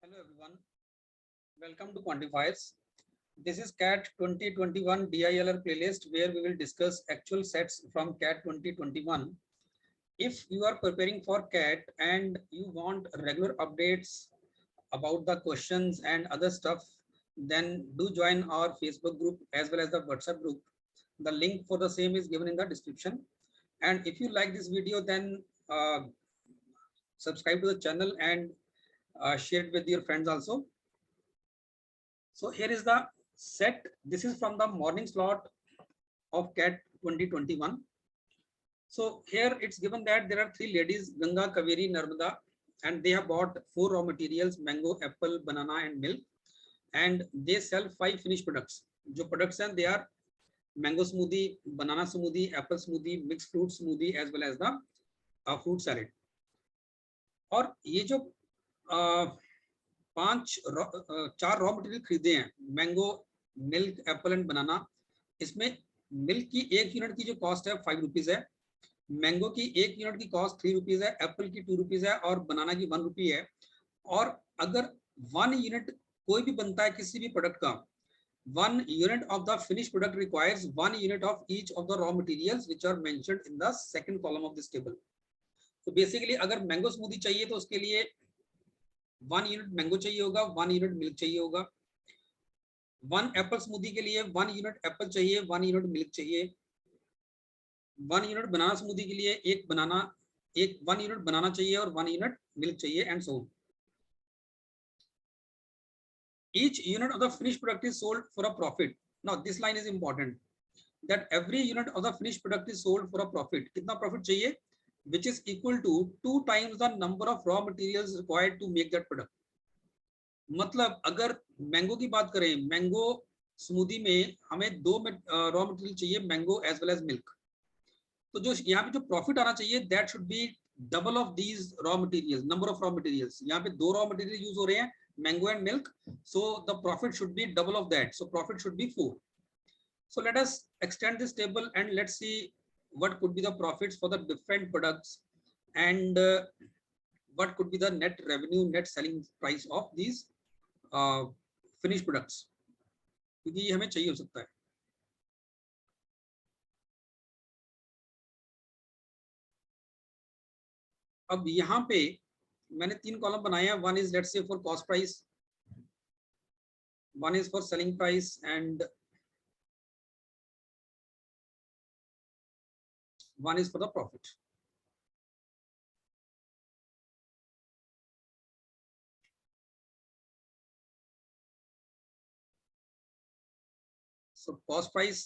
Hello everyone, welcome to Quantifiers. This is CAT 2021 DILR playlist where we will discuss actual sets from CAT 2021. If you are preparing for CAT and you want regular updates about the questions and other stuff, then do join our Facebook group as well as the WhatsApp group. The link for the same is given in the description. And if you like this video, then subscribe to the channel and share it with your friends also. So here is the set. This is from the morning slot of CAT 2021. So here it's given that there are three ladies, Ganga, Kaveri, Narmada, and they have bought 4 raw materials, mango, apple, banana, and milk, and they sell 5 finished products. जो products हैं, they are mango smoothie, banana smoothie, apple smoothie, mixed fruit smoothie, as well as the fruit salad. और ये जो 4 raw material खरीदे हैं, mango, milk, Apple and बनाना, इसमें milk की 1 unit की जो कॉस्ट है 5 रुपीज है, मैंगो की 1 यूनिट की कॉस्ट 3 रुपीज है, एप्पल की 2 रुपीज है और बनाना की 1 रुपी है. और अगर 1 यूनिट कोई भी बनता है किसी भी प्रोडक्ट का, 1 unit of the finished product requires 1 unit of each of the raw materials which are mentioned in the second column of this table. So basically अगर मैंगो स्मूदी चाहिए तो उसके लिए 1 यूनिट मैंगो चाहिए होगा, 1 यूनिट मिल्क चाहिए होगा. 1 Apple smoothie के लिए 1 यूनिट एप्पल चाहिए, 1 यूनिट मिल्क चाहिए. 1 यूनिट बनाना स्मूदी के लिए 1 यूनिट बनाना चाहिए और 1 यूनिट मिल्क चाहिए, and so on. Each unit of the finished product is sold for a profit. Now this line is important, that every unit of the finished product is sold for a profit. कितना profit चाहिए? Which is equal to 2 times the number of raw materials required to make that product. मतलब अगर mango की बात करें, mango smoothie में हमें 2 raw material चाहिए, mango as well as milk. तो जो यहाँ पे जो प्रॉफिट आना चाहिए, that should be double of these raw materials, number of raw materials. यहाँ पे 2 रॉ मटेरियल यूज हो रहे हैं, mango and milk, so the profit should be double of that, so profit should be 4. So let us extend this table and let's see what could be the profits for the different products and what could be the net revenue, net selling price of these finished products, क्योंकि ये हमें चाहिए हो सकता है. अब यहाँ पे मैंने 3 कॉलम बनाए हैं. 1 is let's say for cost price, 1 is for selling price, and 1 is for the profit. So cost price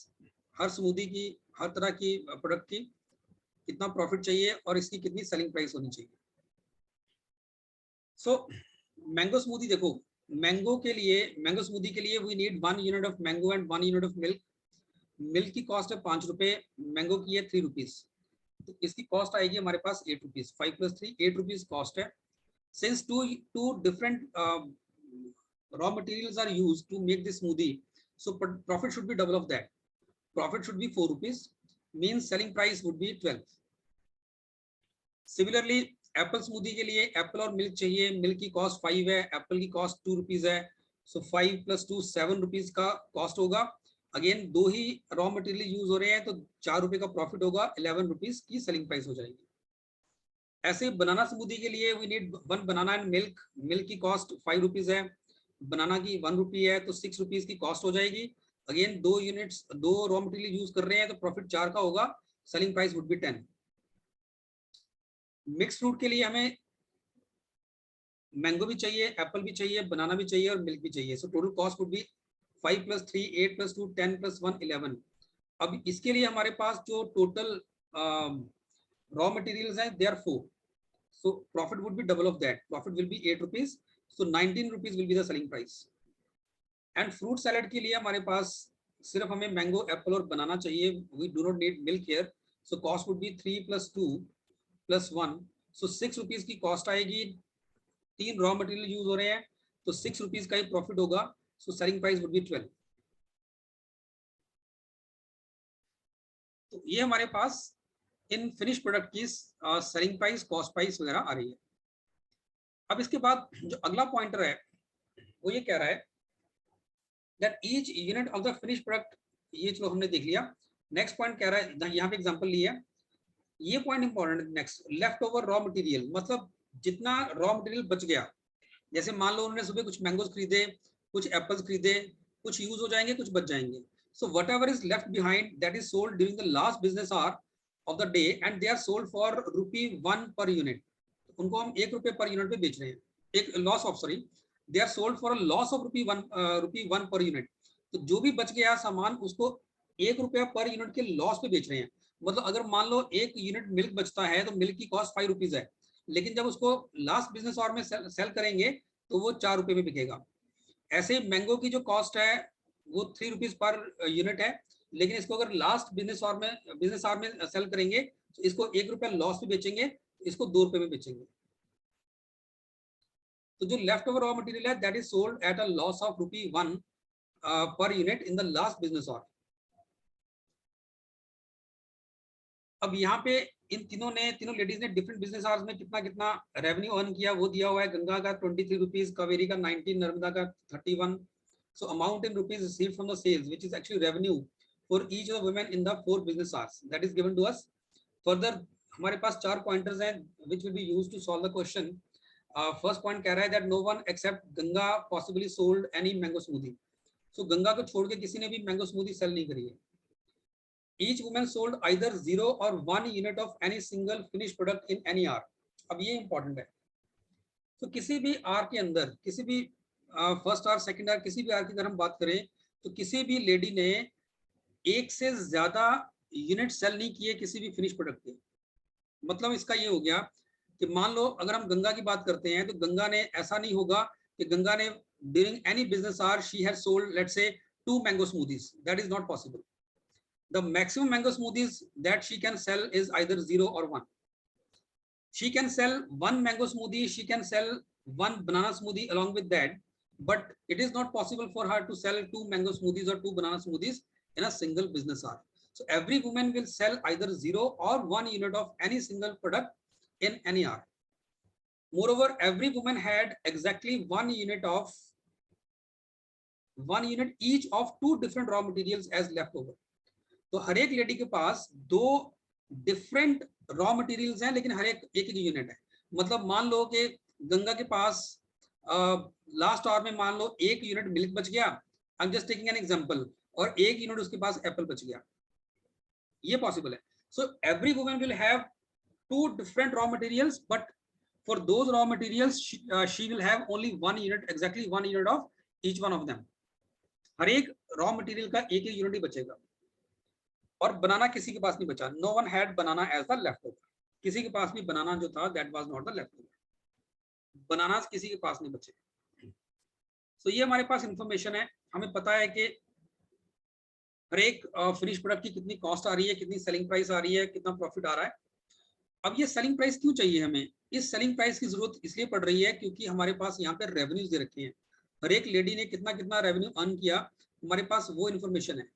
her smoothie की, हर तरह की प्रोडक्ट की कितना प्रॉफिट चाहिए और इसकी कितनी सेलिंग प्राइस होनी चाहिए. सो मैंगो स्मूदी देखो, मैंगो स्मूदी के लिए we need 1 unit of mango and 1 unit of milk. Milk की कॉस्ट है 5 रुपए, मैंगो की है 3 रुपीज, तो इसकी कॉस्ट आएगी हमारे पास 8 रुपीज. 5 + 3 8 रुपीज कॉस्ट है. Since two different raw materials are used to make this smoothie, so profit should be double of that. Profit should be 4 rupees, means selling price would be 12. Similarly Apple smoothie के लिए Apple और milk चाहिए, milk की cost 5 है, Apple की cost 2 rupees है, सो 5 + 2 7 rupees का cost होगा. अगेन 2 ही रॉ मटेरियल यूज हो रहे हैं तो 4 रुपए का प्रॉफिट होगा, 11 रुपीज की सेलिंग प्राइस हो जाएगी. ऐसे बनाना स्मूदी के लिए we need 1 banana and milk. Milk की कॉस्ट 5 रुपीज है, बनाना की 1 रुपी है, तो 6 रुपीज की कॉस्ट हो जाएगी. Again 2 units 2 raw material use कर रहे हैं तो प्रॉफिट 4 का होगा, selling price would be 10. Mix fruit के लिए हमें मैंगो भी चाहिए, एप्पल भी चाहिए, बनाना भी चाहिए और मिल्क भी चाहिए. So total cost would B 5 + 3 8 + 2 10 + 1 11. अब इसके लिए हमारे पास जो टोटल रॉ मटेरियल्स हैं they are 4, so profit would be double of that. Profit will be 8 rupees, so 19 rupees will be the selling price. And fruit salad के लिए हमारे पास सिर्फ हमें मैंगो, एप्पल और बनाना चाहिए, we do not need milk here, so cost would be 3 + 2 + 1, so 6 rupees की cost आएगी. 3 raw material use हो रहे हैं तो 6 रुपीज का ही प्रॉफिट होगा, so selling price would be 12. तो ये हमारे पास इन फिनिश प्रोडक्ट की सेलिंग प्राइस, कॉस्ट प्राइस वगैरह आ रही है. अब इसके बाद जो अगला पॉइंटर है वो ये कह रहा है that each unit of the finished product, ये चलो हमने देख लिया। नेक्स्ट पॉइंट कह रहा है, यहाँ पे एग्जांपल लिया, ये point important. Next, left over raw material, मतलब जितना रॉ मटेरियल बच गया, जैसे मान लो उन्होंने सुबह कुछ मैंगोज खरीदे, कुछ एप्पल्स खरीदे, कुछ यूज हो जाएंगे, कुछ बच जाएंगे। So whatever is left behind that is sold during the last business hour of the day and they are sold for ₹1 per unit. उनको हम ₹1 पर यूनिट पे बेच रहे हैं, एक loss of, sorry, they are sold for a loss of ₹1 per unit. तो जो भी बच गया सामान उसको ₹1 पर यूनिट के लॉस पे बेच रहे हैं। मतलब अगर मान लो 1 यूनिट मिल्क बचता है तो मिल्क की कॉस्ट ₹5 है, लेकिन जब उसको लास्ट बिजनेस आवर में सेल करेंगे तो वो ₹4 में बिकेगा। ऐसे मैंगो की जो कॉस्ट है वो ₹3 पर यूनिट है, लेकिन इसको अगर लास्ट बिजनेस आवर में सेल करेंगे तो इसको ₹1 लॉस पे बेचेंगे, इसको ₹2 में बेचेंगे। तो जो लेफ्ट ओवर रॉ मटेरियल है that is sold at a loss of ₹1 per unit in the last business hour. अब यहाँ पे इन तीनों लेडीज ने डिफरेंट बिजनेस आवर्स में कितना कितना रेवेन्यू अर्न किया वो दिया हुआ है। गंगा का ₹23, कावेरी का 19, नर्मदा का 31। So amount in rupees received from the sales which is actually revenue for each of the women in the 4 business hours that is given to us. Further हमारे पास 4 पॉइंटर्स हैं which will be used to solve the question. First point कह रहा है that no one except Ganga possibly sold any mango smoothie. So Ganga को छोड़ के किसी ने भी मैंगो स्मूदी सेल नहीं करी है। Each woman sold either 0 or 1 unit of any single finished product in any hour. अब ये इंपॉर्टेंट है। तो किसी भी आर के अंदर, किसी भी फर्स्ट आर, सेकंड आर, किसी भी आर की अगर हम बात करें तो किसी भी लेडी ने एक से ज्यादा यूनिट सेल नहीं किए किसी भी फिनिश प्रोडक्ट के। मतलब इसका ये हो गया कि मान लो अगर हम गंगा की बात करते हैं तो गंगा ने, ऐसा नहीं होगा कि गंगा ने during any business hour she has sold let's say 2 mango smoothies, that is not possible. The maximum mango smoothies that she can sell is either 0 or 1. She can sell 1 mango smoothie, she can sell 1 banana smoothie along with that, but it is not possible for her to sell 2 mango smoothies or 2 banana smoothies in a single business hour. So every woman will sell either 0 or 1 unit of any single product in any hour. Moreover, every woman had exactly 1 unit each of 2 different raw materials as leftover. तो हर एक lady के पास 2 different raw materials हैं, लेकिन हर एक एक unit है। मतलब मान लो कि गंगा के पास लास्ट आवर में मान लो 1 यूनिट मिल्क बच गया, I am just taking an example, और 1 यूनिट उसके पास एप्पल बच गया, ये पॉसिबल है। So every woman will have 2 different raw materials, but for those raw materials she will have only 1 unit, exactly 1 unit of each one of them. हर एक raw material का एक ही यूनिट ही बचेगा। और बनाना किसी के पास नहीं बचा, no one had banana as the left over. किसी के पास भी बनाना जो था that was not the left over, banana किसी के पास नहीं बचे। सो ये हमारे पास इंफॉर्मेशन है, हमें पता है कि हर एक फिनिश प्रोडक्ट की कितनी कॉस्ट आ रही है, कितनी सेलिंग प्राइस आ रही है, कितना प्रॉफिट आ रहा है। अब ये सेलिंग प्राइस क्यों चाहिए हमें? इस सेलिंग प्राइस की जरूरत इसलिए पड़ रही है क्योंकि हमारे पास यहाँ पे रेवेन्यूज दे रखे हैं, हर एक लेडी ने कितना कितना रेवेन्यू अर्न किया, हमारे पास वो इन्फॉर्मेशन है।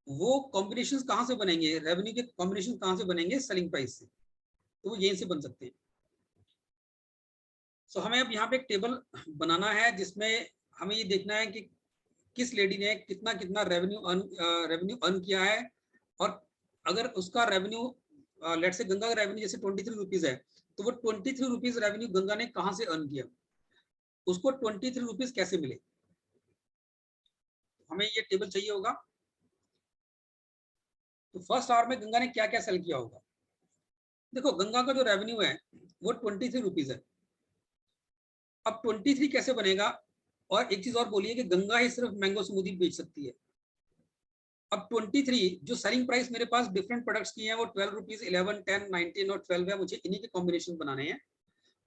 वो कॉम्बिनेशन कहाँ से बनेंगे, रेवेन्यू के कॉम्बिनेशन कहाँ से बनेंगे? सेलिंग प्राइस से, तो वो यहीं से बन सकते हैं। सो हमें अब यहाँ पे एक टेबल बनाना है जिसमें हमें ये देखना है कि किस लेडी ने कितना कितना रेवेन्यू अर्न किया है, और अगर उसका रेवेन्यू लेट से गंगा का रेवेन्यू जैसे ₹23 है, तो वो ₹23 रेवेन्यू गंगा ने कहाँ से अर्न किया, उसको ₹23 कैसे मिले, हमें ये टेबल चाहिए होगा। तो फर्स्ट आवर में गंगा ने क्या क्या सेल किया होगा? देखो गंगा का जो रेवेन्यू है वो ₹23 है। अब 23 कैसे बनेगा? और एक चीज और बोलिए कि गंगा ही सिर्फ मैंगो स्मूदी बेच सकती है। अब 23 जो सेलिंग प्राइस मेरे पास डिफरेंट प्रोडक्ट्स की है वो ₹12, 11, 10, 19 और 12 है, मुझे इन्हीं के कॉम्बिनेशन बनाने हैं।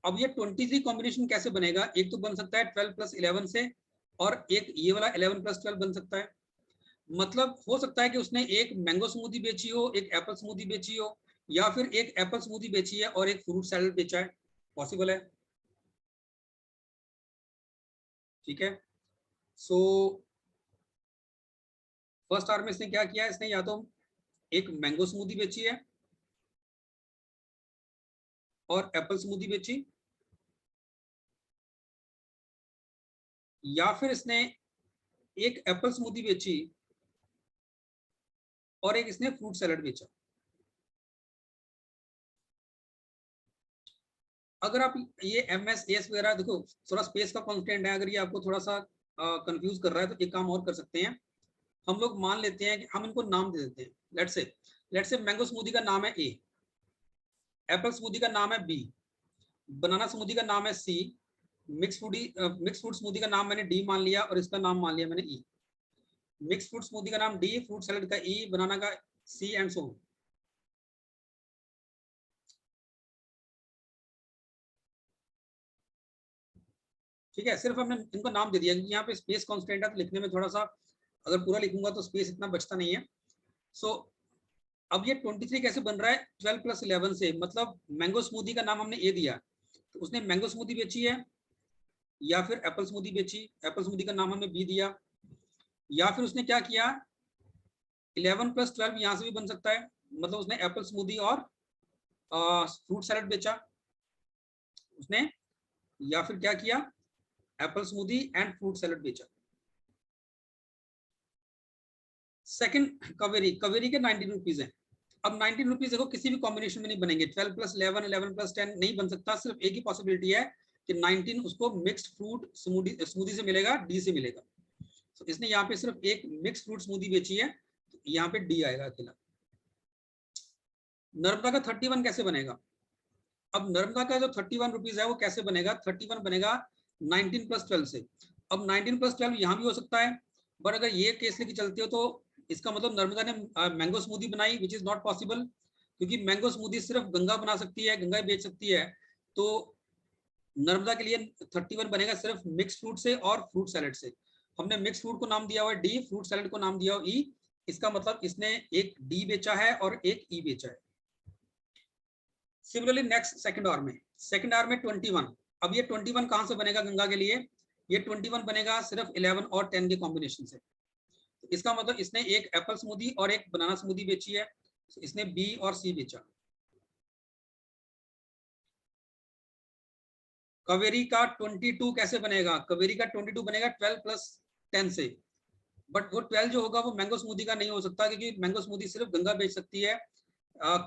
अब ये 23 कॉम्बिनेशन कैसे बनेगा? एक तो बन सकता है 12 + 11 से, और एक ये वाला 11 + 12 बन सकता है। मतलब हो सकता है कि उसने एक मैंगो स्मूदी बेची हो, एक एप्पल स्मूदी बेची हो, या फिर एक एप्पल स्मूदी बेची है और एक फ्रूट सैलेड बेचा है, पॉसिबल है। ठीक है, सो फर्स्ट आवर में इसने क्या किया, इसने या तो एक मैंगो स्मूदी बेची है और एप्पल स्मूदी बेची, या फिर इसने एक एप्पल स्मूदी बेची और एक इसने फ्रूट सैलेड बेचा। अगर आप ये MS वगैरह देखो, थोड़ा स्पेस का कॉन्स्टेंट है, अगर ये आपको थोड़ा सा कंफ्यूज कर रहा है तो एक काम और कर सकते हैं, हम लोग मान लेते हैं कि हम इनको नाम दे देते हैं। लेट्स से मैंगो स्मूदी का नाम है A, एप्पल स्मूदी का नाम है B, बनाना स्मूदी का नाम है C, मिक्स फ्रूट स्मूदी का नाम मैंने D मान लिया और इसका नाम मान लिया मैंने E। मिक्स फ्रूट स्मूदी का नाम D, फ्रूट सैलेड का E, बनाना का C एंड सो। ठीक है, सिर्फ हमने इनको नाम दे दिया क्योंकि यहाँ पे स्पेस कांस्टेंट है तो लिखने में थोड़ा सा, अगर पूरा लिखूंगा तो स्पेस इतना बचता नहीं है। सो अब ये 23 कैसे बन रहा है 12 + 11 से, मतलब मैंगो स्मूदी का नाम हमने ए दिया तो उसने मैंगो स्मूदी बेची है, या फिर एप्पल स्मूदी बेची, एप्पल स्मूदी का नाम हमने बी दिया, या फिर उसने क्या किया 11 + 12 यहाँ से भी बन सकता है, मतलब उसने एप्पल स्मूदी और फ्रूट सैलेड बेचा उसने, या फिर क्या किया Apple smoothie and fruit salad बेचा। सेकंड कवेरी के 19 रुपीज है। अब 19 रुपीज देखो किसी भी कॉम्बिनेशन में नहीं बनेंगे, 12 + 11, 11 + 10 नहीं बन सकता, सिर्फ एक ही पॉसिबिलिटी है कि 19 उसको मिक्स्ड फ्रूट स्मूदी से मिलेगा, डी से मिलेगा। तो इसने यहाँ पे सिर्फ एक मिक्स फ्रूट स्मूदी बेची है, तो यहाँ पे डी आएगा अकेला। नर्मदा का 31 कैसे बनेगा? अब नर्मदा का जो 31 रुपीज है वो कैसे बनेगा? 31 बनेगा 19 + 12 से। अब 19 + 12 यहाँ भी हो सकता है, बट अगर ये केस लेके चलते हो तो इसका मतलब नर्मदा ने मैंगो स्मूदी बनाई, विच इज नॉट पॉसिबल, क्योंकि मैंगो स्मूदी सिर्फ गंगा बना सकती है, गंगा बेच सकती है। तो नर्मदा के लिए 31 बनेगा सिर्फ मिक्स फ्रूट से और फ्रूट सैलेड से। हमने मिक्स फ्रूट को नाम दिया हुआ है डी, फ्रूट सैलेड को नाम दिया हुआ ई, इसका मतलब इसने एक डी बेचा है और एक ई बेचा है। सिमिलरली नेक्स्ट सेकंड आर में 21। अब ये 21 कहां से बनेगा गंगा के लिए? ये 21 बनेगा सिर्फ 11 और 10 के कॉम्बिनेशन से। तो इसका मतलब इसने एक एप्पल स्मूदी और एक बनाना स्मूदी बेची है, तो इसने बी और सी बेचा। कवेरी का 22 कैसे बनेगा? कवेरी का 22 बनेगा 12 + 10 से, बट वो 12 जो होगा वो मैंगो स्मूदी का नहीं हो सकता, क्योंकि मैंगो स्मूदी सिर्फ गंगा बेच सकती है,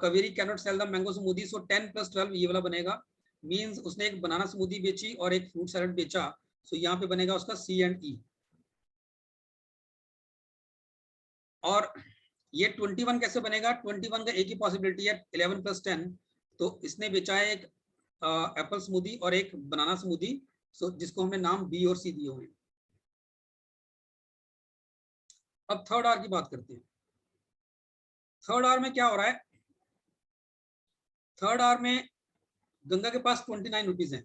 Kaveri can not sell the mango smoothie. So 10 + 12 ये वाला बनेगा, मींस उसने एक बनाना स्मूदी बेची और एक फ्रूट सैलेड बेचा, सो यहाँ पे बनेगा उसका सी एंड ई। और ये 21 कैसे बनेगा? 21 का एक ही पॉसिबिलिटी है 11 + 10, तो इसने बेचा है एक एप्पल स्मूदी और एक बनाना स्मूदी, सो जिसको हमने नाम बी और सी दिए हुए हैं। अब थर्ड आर की बात करते हैं। थर्ड आर में क्या हो रहा है? थर्ड आर में गंगा के पास 29 रुपीज है।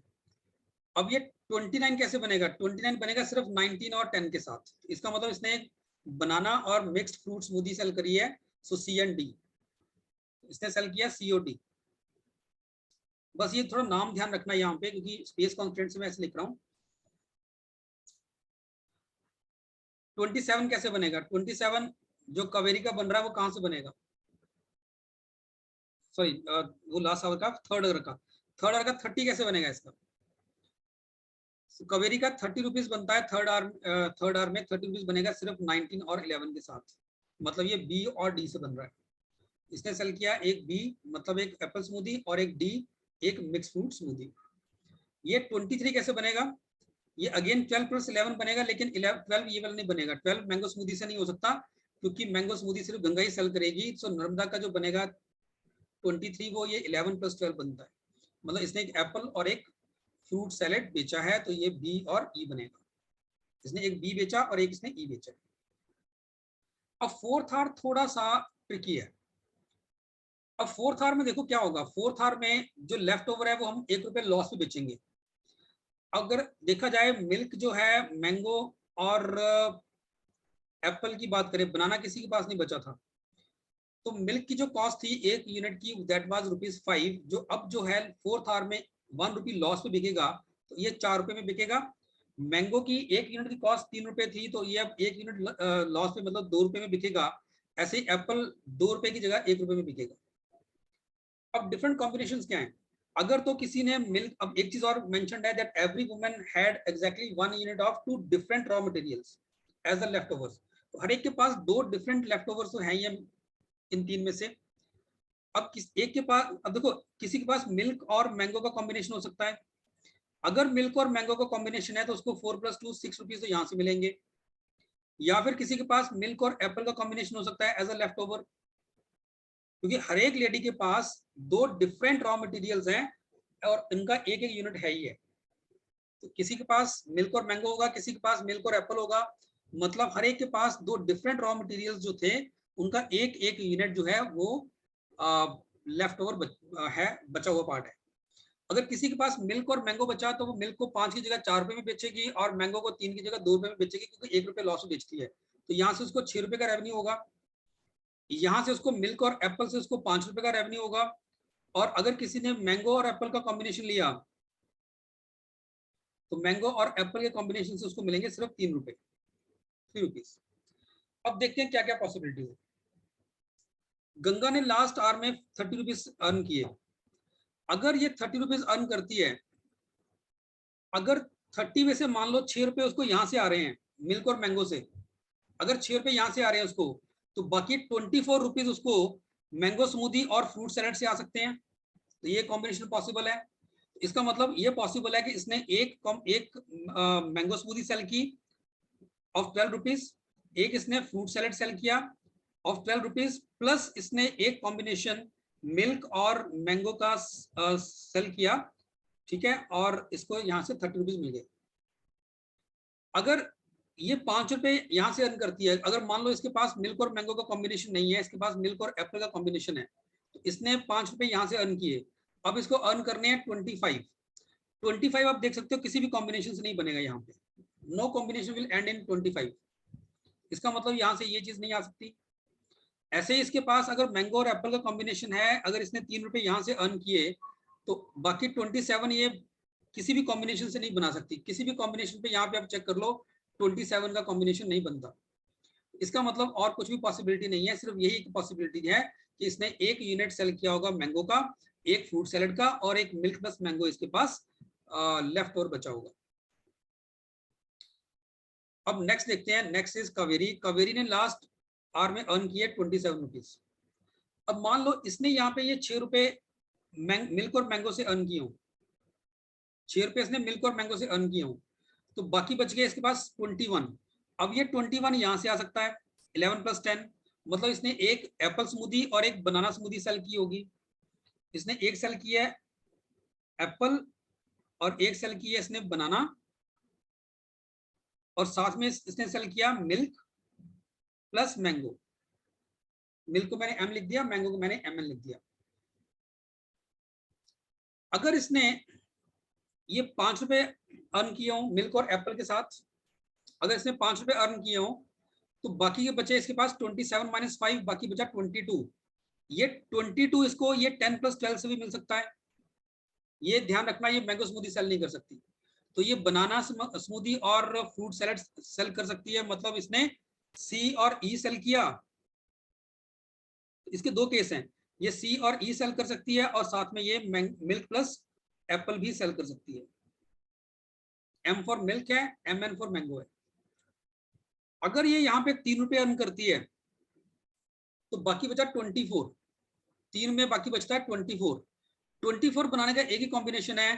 अब ये 29 कैसे बनेगा? 29 बनेगा सिर्फ 19 और 10 के साथ। इसका मतलब इसने एक बनाना और मिक्स्ड फ्रूट स्मूदी सेल करी है, सो सी एंड डी, इसने सेल किया सी और डी। बस ये थोड़ा नाम ध्यान रखना यहाँ पे, क्योंकि स्पेस कॉन्स्टेंट से मैं ऐसे लिख रहा हूँ। 27 कैसे बनेगा? 27 जो कवेरी का बन रहा है वो कहाँ से बनेगा? सॉरी, वो लास्ट आवर का थर्ड आवर का। थर्ड आवर का 30 कैसे बनेगा इसका? कवेरी का 30 रुपीज बनता है थर्ड आवर में 30 रुपीज बनेगा सिर्फ 19 और 11 के साथ, मतलब ये बी और डी से बन रहा है। इसने सेल किया एक बी, मतलब एक एप्पल स्मूदी, और एक डी एक मिक्स फ्रूट स्मूदी। ये 23 कैसे बनेगा? ये अगेन 12 + 11 बनेगा, लेकिन 12 ये वाला नहीं बनेगा, 12 मैंगो स्मूदी से नहीं हो सकता, क्योंकि मैंगो स्मूदी सिर्फ गंगा ही सेल करेगी। सो नर्मदा का जो बनेगा 23 वो ये 11 + 12 बनता है, मतलब इसने एक एप्पल और एक फ्रूट सैलेड बेचा है, तो ये बी और ई बनेगा। इसने एक बी बेचा और एक इसने ई बेचा। अब फोर्थ आर थोड़ा सा ट्रिकी है। अब फोर्थ आर में देखो क्या होगा, फोर्थ आर में जो लेफ्ट ओवर है वो हम ₹1 लॉस पे बेचेंगे। अगर देखा जाए मिल्क जो है मैंगो और एप्पल की बात करें, बनाना किसी के पास नहीं बचा था, तो मिल्क की जो कॉस्ट थी 1 यूनिट की दैट वाज ₹5, जो अब जो है फोर्थ आवर में ₹1 लॉस पे बिकेगा, तो ये ₹4 में बिकेगा। मैंगो की 1 यूनिट की कॉस्ट ₹3 थी, तो ये अब 1 यूनिट लॉस पे मतलब ₹2 में बिकेगा। ऐसे ही एप्पल ₹2 की जगह ₹1 में बिकेगा। अब डिफरेंट कॉम्बिनेशन क्या है? अगर तो किसी ने मिल्क, अब एक चीज और मेंशन्ड है that every woman had exactly 1 unit of 2 different raw materials as the left overs. तो हर एक के पास 2 डिफरेंट लेफ्ट ओवर्स तो हैं ही इन 3 में से। अब किस एक के पास, अब देखो किसी के पास मिल्क और मैंगो का कॉम्बिनेशन हो सकता है। अगर मिल्क और मैंगो का कॉम्बिनेशन है तो उसको 4 + 2 6 रुपीज तो यहाँ से मिलेंगे। या फिर किसी के पास मिल्क और एप्पल का कॉम्बिनेशन हो सकता है एज अ लेफ्ट ओवर, क्योंकि हर एक लेडी के पास 2 डिफरेंट रॉ मटेरियल्स हैं और इनका एक एक यूनिट है ही है। तो किसी के पास मिल्क और मैंगो होगा, किसी के पास मिल्क और एप्पल होगा, मतलब हर एक के पास 2 डिफरेंट रॉ मटेरियल्स जो थे उनका एक एक यूनिट जो है वो लेफ्ट ओवर है, बचा हुआ पार्ट है। अगर किसी के पास मिल्क और मैंगो बचा तो वो मिल्क को 5 की जगह 4 रुपए में बेचेगी और मैंगो को 3 की जगह 2 रुपए में बेचेगी, क्योंकि 1 रुपए लॉस में बेचती है। तो यहाँ से उसको 6 रुपए का रेवेन्यू होगा, यहाँ से उसको मिल्क और एप्पल से उसको 5 रुपए का रेवेन्यू होगा। और अगर किसी ने मैंगो और एप्पल का कॉम्बिनेशन लिया तो मैंगो और एप्पल के कॉम्बिनेशन से उसको मिलेंगे सिर्फ 3 रुपए, 3 रुपीज। अब देखते हैं क्या क्या पॉसिबिलिटीज है। गंगा ने लास्ट आवर में 30 रुपीज अर्न किए। अगर ये 30 रुपीज अर्न करती है, अगर 30 में से मान लो 6 रुपए उसको यहाँ से आ रहे हैं मिल्क और मैंगो से, अगर 6 रुपए यहाँ से आ रहे हैं उसको, तो बाकी 24 रुपीज उसको मैंगो स्मूदी और फ्रूट सैलेड से आ सकते हैं। तो ये कॉम्बिनेशन पॉसिबल है। इसका मतलब ये पॉसिबल है कि इसने एक मैंगो स्मूदी सेल की ऑफ 12 रुपीज, एक इसने फ्रूट सैलेड सेल किया ऑफ 12 रुपीज, प्लस इसने एक कॉम्बिनेशन मिल्क और मैंगो का सेल किया, ठीक है, और इसको यहाँ से 30 रुपीज मिल गए। अगर ये 5 रुपए यहाँ से अर्न करती है, अगर मान लो इसके पास मिल्क और मैंगो का कॉम्बिनेशन नहीं है, इसके पास मिल्क और एप्पल का कॉम्बिनेशन है, तो इसने 5 रुपए यहाँ से अर्न किए। अब इसको अर्न करने हैं 25। आप देख सकते हो किसी भी कॉम्बिनेशन से नहीं बनेगा यहाँ पे, no combination will end in 25। इसका मतलब यहाँ से ये चीज नहीं आ सकती। ऐसे ही इसके पास अगर मैंगो और एप्पल का कॉम्बिनेशन है, अगर इसने 3 रुपए यहाँ से अर्न किए, तो बाकी 27 ये किसी भी कॉम्बिनेशन से नहीं बना सकती। किसी भी कॉम्बिनेशन पे यहाँ पे आप चेक कर लो, 27 का कॉम्बिनेशन नहीं बनता। इसका मतलब और कुछ भी पॉसिबिलिटी नहीं है, सिर्फ यही एक पॉसिबिलिटी है कि इसने एक यूनिट सेल किया होगा मैंगो का, एक फ्रूट सैलेड का और एक मिल्क प्लस मैंगो इसके पास लेफ्ट ओवर बचा होगा। अब नेक्स्ट देखते हैं, नेक्स्ट इज कावेरी। कावेरी ने लास्ट आवर में अर्न किए 27 रुपीज। अब मान लो इसने यहाँ पे ये 6 रुपए मिल्क और मैंगो से अर्न किए हो, 6 रुपए इसने मिल्क और मैंगो से अर्न किए हो, तो बाकी बच गए इसके पास 21। अब ये 21 यहाँ से आ सकता है 11 + 10, मतलब इसने एक एप्पल स्मूदी और एक बनाना स्मूदी सेल की होगी। इसने एक सेल की है एप्पल और एक सेल की है इसने बनाना, और साथ में इसने सेल किया मिल्क प्लस मैंगो। मिल्क को मैंने M लिख दिया, मैंगो को मैंने MN लिख दिया। अगर इसने ये 5 रुपए अर्न किए हो मिल्क और एप्पल के साथ, अगर इसने 5 रुपए अर्न किए हो, तो बाकी के बचे इसके पास 27 - 5, बाकी बचा 22। ये 22 इसको ये 10 + 12 से भी मिल सकता है। ये ध्यान रखना, ये मैंगो स्मूदी सेल नहीं कर सकती, तो ये बनाना स्मूदी और फ्रूट सैलेड सेल कर सकती है। मतलब इसने C और E सेल किया। इसके 2 केस हैं, ये C और E सेल कर सकती है और साथ में ये मिल्क प्लस एप्पल भी सेल कर सकती है। M फॉर मिल्क है, MN फॉर मैंगो है। अगर ये यहाँ पे 3 रुपए अर्न करती है, तो बाकी बचा 24। 3 में बाकी बचता है 24। 24 बनाने का एक ही कॉम्बिनेशन है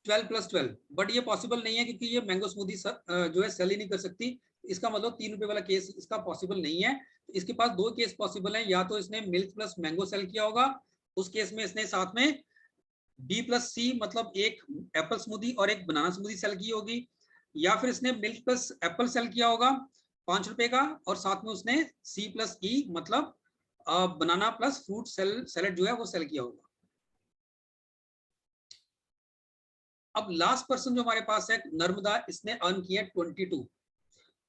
12 + 12, बट ये पॉसिबल नहीं है क्योंकि ये मैंगो स्मूदी जो है सेल ही नहीं कर सकती। इसका मतलब 3 रुपए वाला केस इसका पॉसिबल नहीं है। तो इसके पास 2 केस पॉसिबल है, या तो इसने मिल्क प्लस मैंगो सेल किया होगा, उस केस में इसने साथ में B + C मतलब एक एप्पल स्मूदी और एक बनाना स्मूदी सेल की होगी, या फिर इसने मिल्क प्लस एप्पल सेल किया होगा 5 रुपए का, और साथ में उसने C + E मतलब बनाना प्लस फ्रूट सैलेड जो है वो सेल किया होगा। अब लास्ट पर्सन जो हमारे पास है नर्मदा, इसने अर्न किया 22।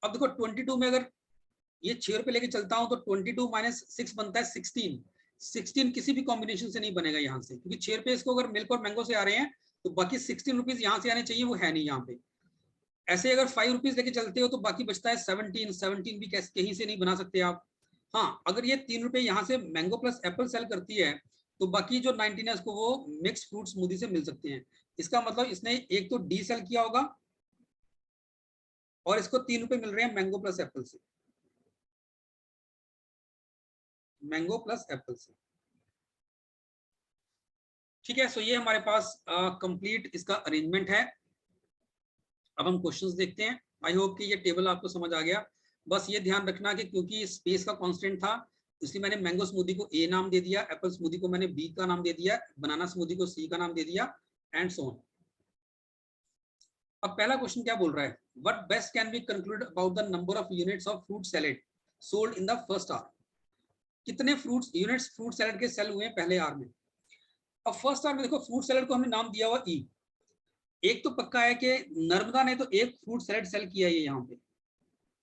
अब देखो 22 में अगर ये 6 रुपए लेके चलता हूं तो 22 - 6 बनता है 16। 16 किसी भी कॉम्बिनेशन से नहीं बनेगा यहाँ से, क्योंकि 6 रुपए इसको अगर मिल्क और मैंगो से आ रहे हैं तो बाकी 16 रुपीज यहाँ से आने चाहिए, वो है नहीं यहाँ पे। ऐसे अगर 5 रुपीज लेके चलते हो तो बाकी बचता है 17। 17 भी कहीं से नहीं बना सकते आप। हाँ, अगर ये 3 रुपए यहाँ से मैंगो प्लस एप्पल सेल करती है तो बाकी जो 19 है उसको वो मिक्स फ्रूट स्मूदी से मिल सकते हैं। इसका मतलब इसने एक तो डी सेल किया होगा और इसको 3 रुपए मिल रहे हैं मैंगो प्लस एप्पल से, मैंगो प्लस एप्पल से। ठीक है, सो ये हमारे पास कंप्लीट इसका अरेंजमेंट है। अब हम क्वेश्चंस देखते हैं। आई होप कि ये टेबल आपको समझ आ गया। बस ये ध्यान रखना कि क्योंकि स्पेस का कांस्टेंट था इसलिए मैंने मैंगो स्मूदी को ए नाम दे दिया, एप्पल स्मूदी को मैंने बी का नाम दे दिया, बनाना स्मूदी को सी का नाम दे दिया एंड सो ऑन। अब पहला क्वेश्चन क्या बोल रहा है, what best can B conclude about the number of units of fruit salad sold in the first hour. कितने फ्रूट्स यूनिट्स फ्रूट सैलेड के सेल हुए हैं पहले आवर में। अब फर्स्ट आवर में देखो फ्रूट सैलेड को हमने नाम दिया हुआ ई। एक तो पक्का है कि नर्मदा ने तो एक फ्रूट सैलेड सेल किया है यहाँ पे,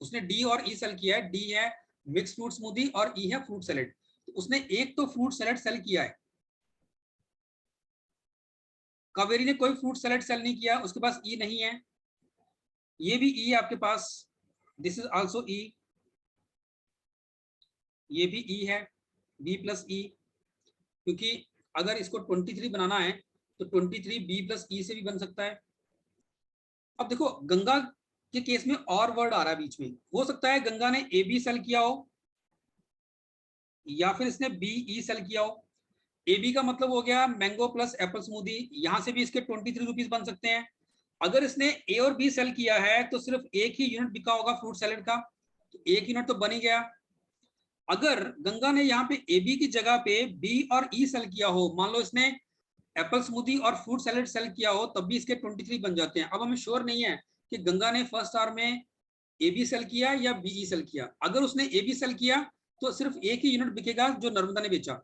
उसने डी और ई सेल किया है। डी है मिक्स फ्रूट स्मूदी और ई है फ्रूट सैलेड, तो उसने एक तो फ्रूट सैलेड सेल किया है। कावेरी ने कोई फ्रूट सैलेड सेल नहीं किया, उसके पास ई नहीं है। ये भी ई है आपके पास, दिस इज आल्सो ई, ये भी ई है, बी प्लस ई, क्योंकि अगर इसको 23 बनाना है तो 23 बी प्लस ई से भी बन सकता है। अब देखो गंगा के केस में और वर्ड आ रहा है बीच में, हो सकता है गंगा ने ए बी सेल किया हो या फिर इसने बी ई सेल किया हो। ए बी का मतलब हो गया मैंगो प्लस एप्पल स्मूदी, यहां से भी इसके 23 रुपीज बन सकते हैं। अगर इसने ए और बी सेल किया है तो सिर्फ एक ही यूनिट बिका होगा फ्रूट सैलेड का, तो एक यूनिट तो बन ही गया। अगर गंगा ने यहाँ पे ए बी की जगह पे बी और ई सेल किया हो, मान लो इसने एप्पल स्मूदी और फ्रूट सैलेड सेल किया हो, तब भी इसके 23 बन जाते हैं। अब हमें श्योर नहीं है कि गंगा ने फर्स्ट आवर में ए बी सेल किया या बी ई सेल किया। अगर उसने ए बी सेल किया तो सिर्फ एक ही यूनिट बिकेगा जो नर्मदा ने बेचा।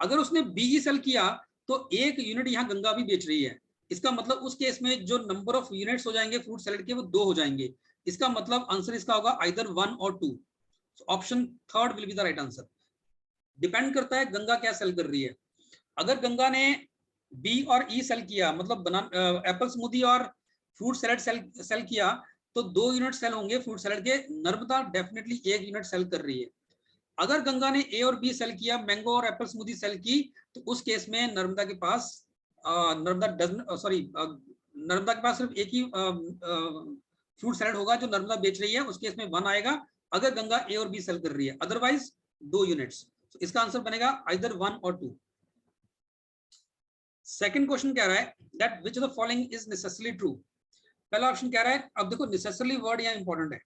अगर उसने बी ई सेल किया तो एक यूनिट यहाँ गंगा भी बेच रही है। इसका मतलब उस केस में जो नंबर ऑफ यूनिट्स हो जाएंगे फ्रूट सैलेड के वो 2 हो जाएंगे। इसका मतलब आंसर इसका होगा आइदर 1 और 2। Option third will be the right answer. Depend करता है गंगा क्या सेल कर रही है। अगर गंगा ने बी और ई सेल किया, मतलब एप्पल स्मूदी और फ्रूट सैलेड सेल किया, तो 2 यूनिट सेल होंगे फ्रूट सैलेड के। नर्मदा डेफिनेटली 1 यूनिट सेल कर रही है। अगर गंगा ने ए और बी सेल किया, मैंगो और एप्पल स्मूदी सेल की, तो उस केस में नर्मदा के पास नर्मदा के पास सिर्फ एक ही फ्रूट सैलेड होगा जो नर्मदा बेच रही है, उस केस में 1 आएगा। अगर गंगा ए और बी सेल कर रही है, अदरवाइज 2 यूनिट्स। तो इसका आंसर बनेगा आइदर 1 और 2। सेकंड क्वेश्चन कह रहा है that which of the following is necessarily true. पहला ऑप्शन कह रहा है, अब देखो नेसेसरली वर्ड यहाँ इंपॉर्टेंट है,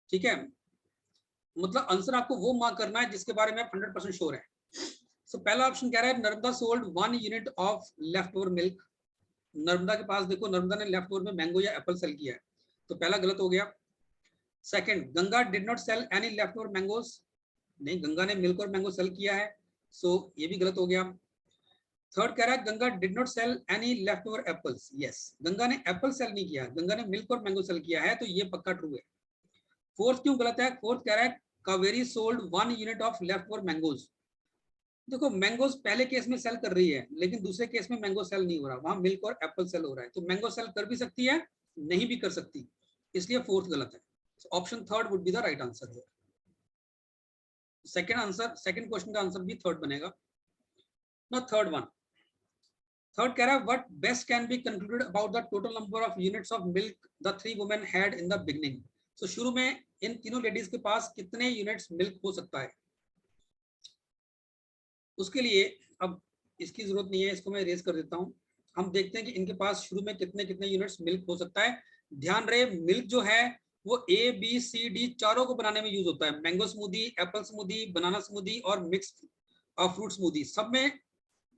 ठीक है, मतलब आंसर आपको वो मार्क करना है जिसके बारे में आप 100% श्योर है। सो पहला ऑप्शन कह रहा है Narmada sold 1 unit of left over milk. Narmada के पास देखो नर्मदा ने लेफ्ट ओवर में मैंगो या एप्पल सेल किया है, तो पहला गलत हो गया। Second, Ganga did not sell any left over mangoes. नहीं, गंगा ने मिल्क और मैंगो सेल किया है, सो ये भी गलत हो गया। थर्ड कह रहा है Ganga did not sell any left over apples. Yes, Ganga ने एप्पल सेल नहीं किया, गंगा ने मिल्क और मैंगो सेल किया है, तो ये पक्का ट्रू है। फोर्थ क्यों गलत है? फोर्थ कह रहा है Kaveri sold 1 unit of left over mangoes. देखो मैंगोज पहले केस में सेल कर रही है, लेकिन दूसरे केस में मैंगो सेल नहीं हो रहा, वहां मिल्क और एप्पल सेल हो रहा है। तो मैंगो सेल कर भी सकती है, नहीं भी कर सकती, इसलिए फोर्थ गलत है। Option third would be the right answer है। सेकंड आंसर, सेकंड क्वेश्चन का आंसर भी थर्ड बनेगा। ना थर्ड वन, थर्ड कह रहा है what best can be concluded about the total number of units of milk the 3 women had in the beginning. So शुरू में इन तीनों लेडीज के पास कितने यूनिट्स मिल्क हो सकता है। उसके लिए अब इसकी जरूरत नहीं है, इसको मैं इरेज कर देता हूं। हम देखते हैं कि इनके पास शुरू में कितने कितने यूनिट्स मिल्क हो सकता है। ध्यान रहे मिल्क जो है वो ए बी सी डी चारों को बनाने में यूज होता है। मैंगो स्मूदी, एप्पल स्मूदी, बनाना स्मूदी और मिक्स फ्रूट स्मूदी, सब में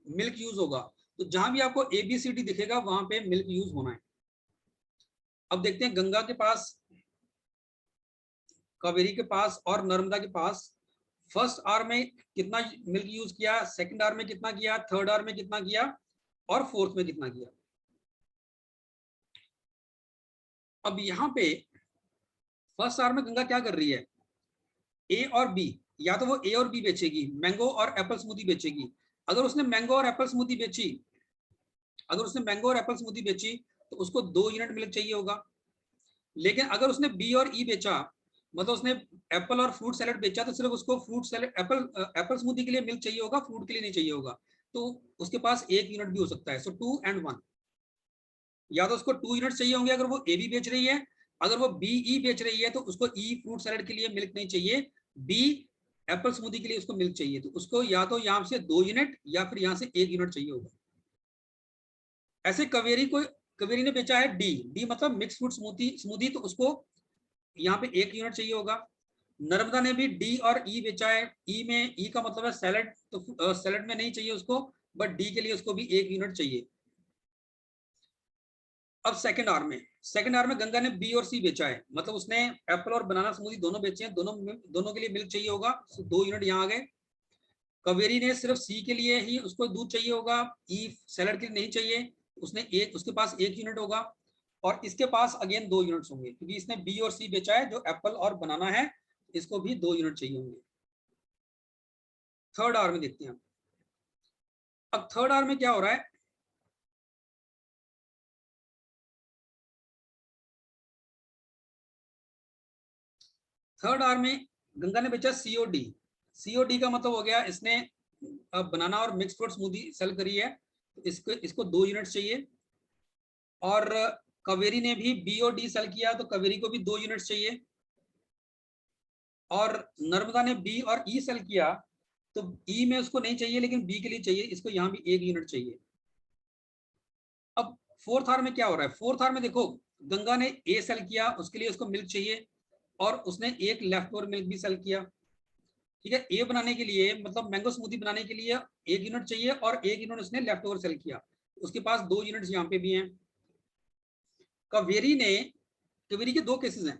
मिल्क यूज होगा। तो जहां भी आपको ए बी सी डी दिखेगा वहां पे मिल्क यूज होना है। अब देखते हैं गंगा के पास, कावेरी के पास और नर्मदा के पास फर्स्ट आवर में कितना मिल्क यूज किया, सेकंड आवर में कितना किया, थर्ड आवर में कितना किया और फोर्थ में कितना किया। अब यहाँ पे फर्स्ट आवर में गंगा क्या कर रही है, ए और बी, या तो वो ए और बी बेचेगी, मैंगो और एप्पल स्मूदी बेचेगी। अगर उसने मैंगो और एप्पल स्मूदी बेची, अगर उसने मैंगो और एप्पल स्मूदी बेची तो उसको 2 यूनिट मिल्क चाहिए होगा। लेकिन अगर उसने बी और ई बेचा मतलब उसने एप्पल और फ्रूट सैलेड बेचा तो सिर्फ उसको फ्रूट सैलेड एप्पल स्मूदी के लिए मिल्क चाहिए होगा, फ्रूट के लिए नहीं चाहिए होगा, तो उसके पास 1 यूनिट भी हो सकता है। सो 2 and 1, या तो उसको 2 यूनिट चाहिए होंगे अगर वो ए बी बेच रही है, अगर वो बी ई बेच रही है तो उसको ई फ्रूट सैलेड के लिए मिल्क नहीं चाहिए, बी एप्पल स्मूदी के लिए उसको मिल्क चाहिए, तो उसको या तो यहाँ से 2 यूनिट या फिर यहाँ से 1 यूनिट चाहिए होगा। ऐसे कवेरी ने बेचा है डी, डी मतलब मिक्स फ्रूट स्मूदी, तो उसको यहाँ पे 1 यूनिट चाहिए होगा। नर्मदा ने भी डी और ई बेचा है, ई में ई का मतलब है सैलेड, तो सैलेड में नहीं चाहिए उसको, बट डी के लिए उसको भी 1 यूनिट चाहिए। अब सेकंड आर में गंगा ने बी और सी बेचा है, मतलब उसने एप्पल और बनाना स्मूदी दोनों बेचे हैं, दोनों के लिए मिल्क चाहिए होगा, तो 2 यूनिट यहाँ आ गए। कवेरी ने सिर्फ सी के लिए ही उसको दूध चाहिए होगा, ई सैलेड के लिए नहीं चाहिए, उसके पास 1 यूनिट होगा, और इसके पास अगेन 2 यूनिट्स होंगे क्योंकि इसने बी और सी बेचा है जो एप्पल और बनाना है, इसको भी 2 यूनिट चाहिए होंगे। थर्ड आर में देखते हैं। अब थर्ड आर में क्या हो रहा है, थर्ड आर में गंगा ने बेचा सीओडी, सीओडी का मतलब हो गया इसने बनाना और मिक्स फ्रूट स्मूदी सेल करी है, तो इसको 2 यूनिट चाहिए। और कवेरी ने भी बी और डी सेल किया, तो कवेरी को भी 2 यूनिट चाहिए। और नर्मदा ने बी और ई सेल किया, तो ई में उसको नहीं चाहिए लेकिन बी के लिए चाहिए, इसको यहाँ भी 1 यूनिट चाहिए। अब फोर्थ आर में क्या हो रहा है, फोर्थ आर में देखो गंगा ने ए सेल किया, उसके लिए उसको मिल्क चाहिए, और उसने एक लेफ्ट ओवर मिल्क भी सेल किया। ठीक है, ए बनाने के लिए मतलब मैंगो स्मूदी बनाने के लिए 1 यूनिट चाहिए, और 1 यूनिट उसने लेफ्ट ओवर सेल किया, उसके पास 2 यूनिट्स यहाँ पे भी हैं। कवेरी के 2 केसेस हैं।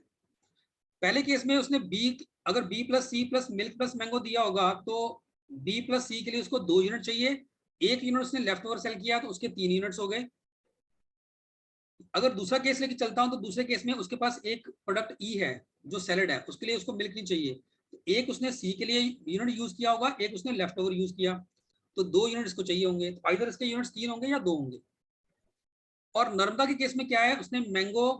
पहले केस में उसने बी, अगर B plus C plus milk plus mango दिया होगा तो बी प्लस सी के लिए उसको 2 यूनिट चाहिए, 1 यूनिट उसने लेफ्ट ओवर सेल किया तो उसके 3 यूनिट्स हो गए। अगर दूसरा केस लेके चलता हूं तो दूसरे केस में उसके पास एक प्रोडक्ट ई है जो सैलेड है, उसके लिए उसको मिल्क नहीं चाहिए, तो एक उसने सी के लिए यूनिट यूज किया होगा, एक उसने लेफ्ट ओवर यूज किया, तो 2 यूनिट इसको चाहिए होंगे, तो आइदर इसके यूनिट्स 3 होंगे या 2 होंगे। और नर्मदा के केस में क्या है, उसने मैंगो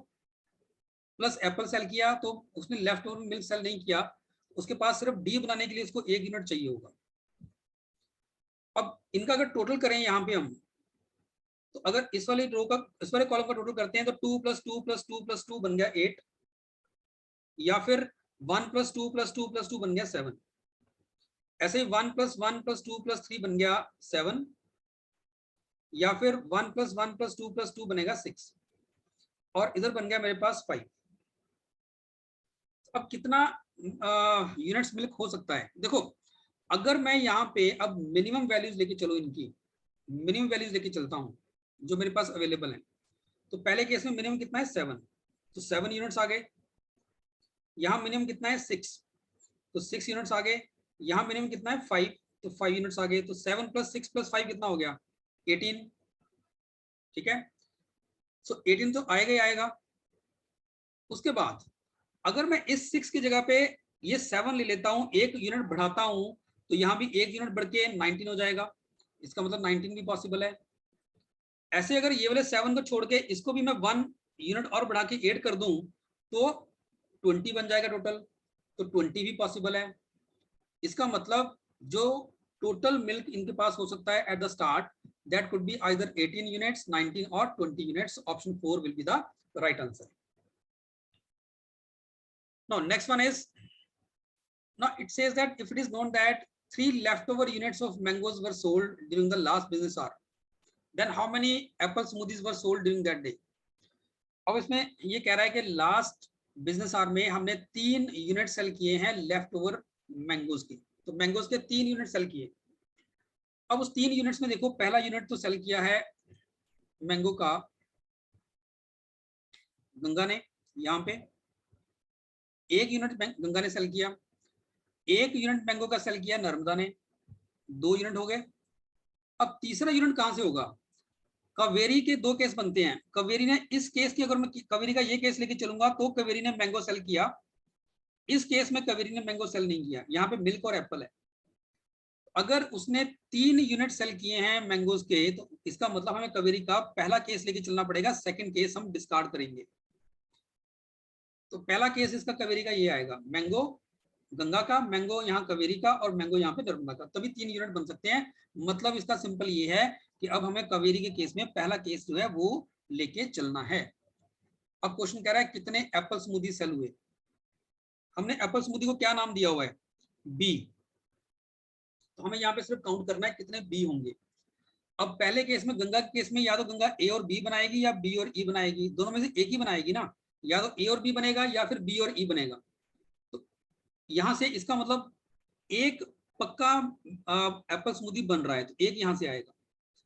प्लस एप्पल सेल किया, तो उसने लेफ्ट ओवर मिल्क सेल नहीं किया, उसके पास सिर्फ डी बनाने के लिए इसको 1 यूनिट चाहिए होगा। अब इनका अगर टोटल करें यहाँ पे हम, तो अगर इस वाले कॉलम का टोटल करते हैं तो 2 + 2 + 2 + 2 बन गया 8, या फिर 1 + 2 + 2 + 2 बन गया 7, ऐसे ही 1 + 1 + 2 + 3 बन गया 7, या फिर 1 + 1 + 2 + 2 बनेगा 6, और इधर बन गया मेरे पास 5। अब कितना यूनिट्स मिल्क हो सकता है, देखो अगर मैं यहाँ पे अब मिनिमम वैल्यूज लेके चलो, इनकी मिनिमम वैल्यूज लेके चलता हूँ जो मेरे पास अवेलेबल है, तो पहले केस में मिनिमम कितना है 7, तो 7 यूनिट्स आ गए। यहाँ मिनिमम कितना है 6, तो 6 यूनिट्स आ गए। यहाँ मिनिमम कितना है 5, तो 5 यूनिट्स आ गए, तो 7 + 6 + 5 कितना हो गया 18। ठीक है, सो 18 तो आएगा ही आएगा। उसके बाद अगर मैं इस 6 की जगह पे ये 7 ले लेता हूँ, 1 यूनिट बढ़ाता हूँ, तो यहाँ भी 1 यूनिट बढ़ के 19 हो जाएगा, इसका मतलब 19 भी पॉसिबल है। ऐसे अगर ये वाले 7 को छोड़ के इसको भी मैं 1 यूनिट और बढ़ा के 8 कर दूं तो 20 बन जाएगा टोटल, तो 20 भी पॉसिबल है। इसका मतलब जो टोटल मिल्क इनके पास हो सकता है at the start, that could be either 18 units, 19 और 20 units. Option 4 will be the right answer. Now next one is, now it says that if it is known that 3 leftover units of mangoes were sold during the last business hour, then how many apple smoothies were sold during that day? अब इसमें ये कह रहा है कि last business our में हमने 3 unit cell किए हैं लेफ्ट ओवर मैंगोज की, तो मैंगोज के 3 यूनिट सेल किए। अब उस 3 यूनिट्स में देखो पहला यूनिट तो सेल किया है मैंगो का गंगा ने, यहाँ पे 1 यूनिट गंगा ने सेल किया, 1 यूनिट मैंगो का सेल किया नर्मदा ने, 2 यूनिट हो गए। अब तीसरा यूनिट कहां से होगा, कावेरी के 2 केस बनते हैं। कावेरी ने इस केस की, अगर मैं कावेरी का ये केस लेके चलूंगा तो कावेरी ने मैंगो सेल किया, इस केस में कावेरी ने मैंगो सेल नहीं किया, यहाँ पे मिल्क और एप्पल है। अगर उसने 3 यूनिट सेल किए हैं मैंगोज के, तो इसका मतलब हमें कावेरी का पहला केस लेके चलना पड़ेगा, सेकंड केस हम डिस्कार्ड करेंगे। तो पहला केस इसका कावेरी का ये आएगा, मैंगो गंगा का, मैंगो यहाँ कावेरी का और मैंगो यहाँ पे नर्मदा का, तभी 3 यूनिट बन सकते हैं। मतलब इसका सिंपल ये है कि अब हमें कावेरी के केस में पहला केस जो है वो लेके चलना है। अब क्वेश्चन कह रहा है कितने एप्पल स्मूदी सेल हुए। हमने एप्पल स्मूदी को क्या नाम दिया हुआ है, बी, तो हमें यहाँ पे सिर्फ काउंट करना है कितने बी होंगे। अब पहले केस में गंगा के केस में या तो गंगा ए और बी बनाएगी या बी और ई बनाएगी, दोनों में से एक ही बनाएगी ना, या तो ए और बी बनेगा या फिर बी और ई बनेगा। तो यहां से इसका मतलब एक पक्का एप्पल स्मूदी बन रहा है, तो एक यहां से आएगा,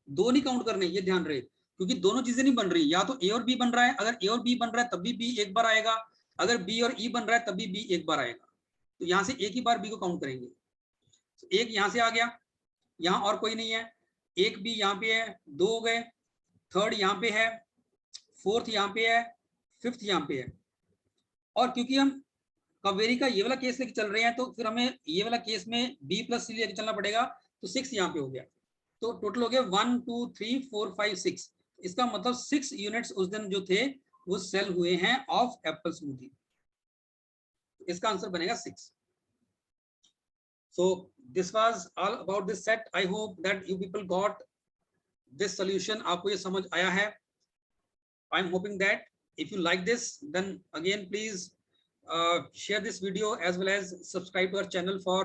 दो नहीं काउंट करने, ये ध्यान रहे, क्योंकि दोनों चीजें नहीं बन रही, या तो ए और बी बन रहा है, अगर ए और बी बन रहा है तब भी बी एक बार आएगा, अगर बी और ई बन रहा है तब भी बी एक बार आएगा, तो यहां से एक ही बार बी को काउंट करेंगे। तो एक यहां से आ गया, यहाँ और कोई नहीं है, एक बी यहाँ पे है, दो हो गए, थर्ड यहाँ पे है, फोर्थ यहाँ पे है, फिफ्थ यहाँ पे है। और क्योंकि हम कावेरी का ये वाला केस लेके चल रहे हैं तो फिर हमें ये वाला केस में बी प्लस सी लेके चलना पड़ेगा, तो 6 यहाँ पे हो गया, तो टोटल हो गया 1 2 3 4 5 6। इसका मतलब 6 यूनिट्स उस दिन जो थे वो सेल हुए हैं ऑफ एप्पल स्मूदी, इसका आंसर बनेगा 6। So this was all about this set. I hope that you people got this solution. आपको ये समझ आया है। I'm hoping that if you like this, then again please share this video as well as subscribe to our channel for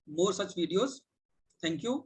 more such videos. Thank you.